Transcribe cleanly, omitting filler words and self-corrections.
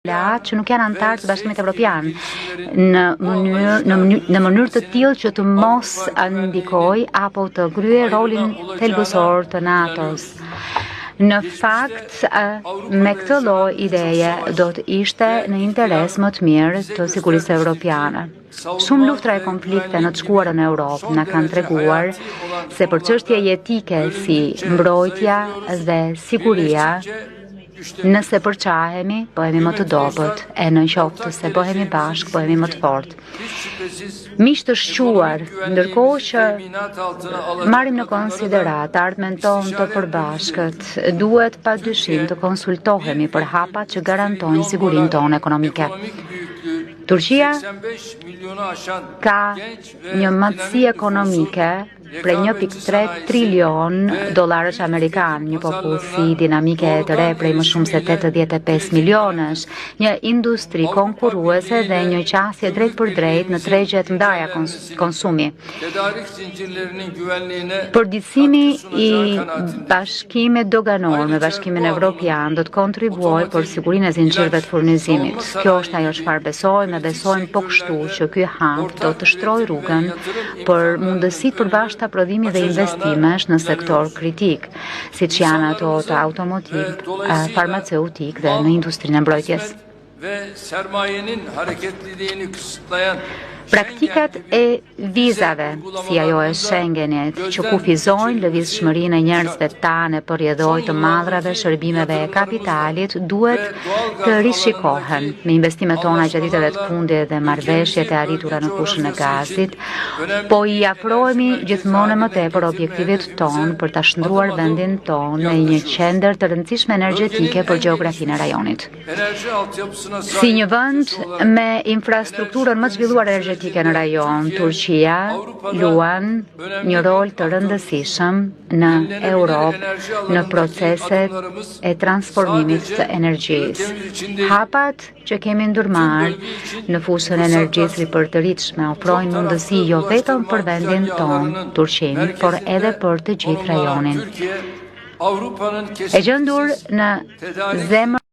që nuk janë antarë të Bashkimit Evropian në mënyrë të tillë që të mos ndikojë apo të kryejë rolin thelbësor të NATO-s. Në fakt, me këtë lloj ideje do të ishte në interes më të mirë të sigurisë evropiane. Shumë luftra e konflikte në të shkuarën në Europë na kanë treguar se për çështje jetike si mbrojtja dhe siguria, nëse përçahemi, bëhemi më të dobët, e në qoftë se bëhemi bashkë, bëhemi më të fortë. Miq të shquar, ndërkohë që marrim në konsiderat ardhmen tonë të përbashkët, duhet padyshim të konsultohemi për hapat që garantojnë sigurinë tonë ekonomike. Turqia ka një madhësi ekonomike prej 1.3 trilion dollarësh amerikan, një popullsi dinamike të re prej më shumë se 85 milionësh, një industri konkurruese dhe një qasje drejt për drejt në tregjet ndaja konsumi. Përditësimi i bashkimit doganor me Bashkimin Evropian do të kontribuojë për sigurinë e zinxhirëve të furnizimit. Kjo është ajo çfarë besojmë po kështu që ky hap do të shtrojë rrugën për mundësitë përbashkëta prodhimi dhe investimesh në sektor kritik, siç janë ato të automotiv, farmaceutik dhe në industrinë e mbrojtjes. Praktikat e vizave, si ajo e Schengenit, që kufizojnë lëvizshmërinë e njerëzve tanë për rrjedhoj të madhrave, shërbimeve e kapitalit, duhet të rishikohen me investimet tona gjatë viteve të fundit dhe marrëveshjet e arritura në fushën e gazit, po i afrohemi gjithmonë më tepër objektivit ton për ta shndruar vendin ton në një qendër të rëndësishme energjetike për gjeografinë e rajonit. Si një vend me infrastrukturën më të zhvilluar energjetike në rajon, Turqia luan një rol të rëndësishëm në Europë në proceset e transformimit të energjisë. Hapat që kemi ndërmarrë në fushën e energjisë ripërtëritshme ofrojnë mundësi jo vetëm për vendin tonë, Turqinë, por edhe për të gjithë rajonin. E gjendur në zemër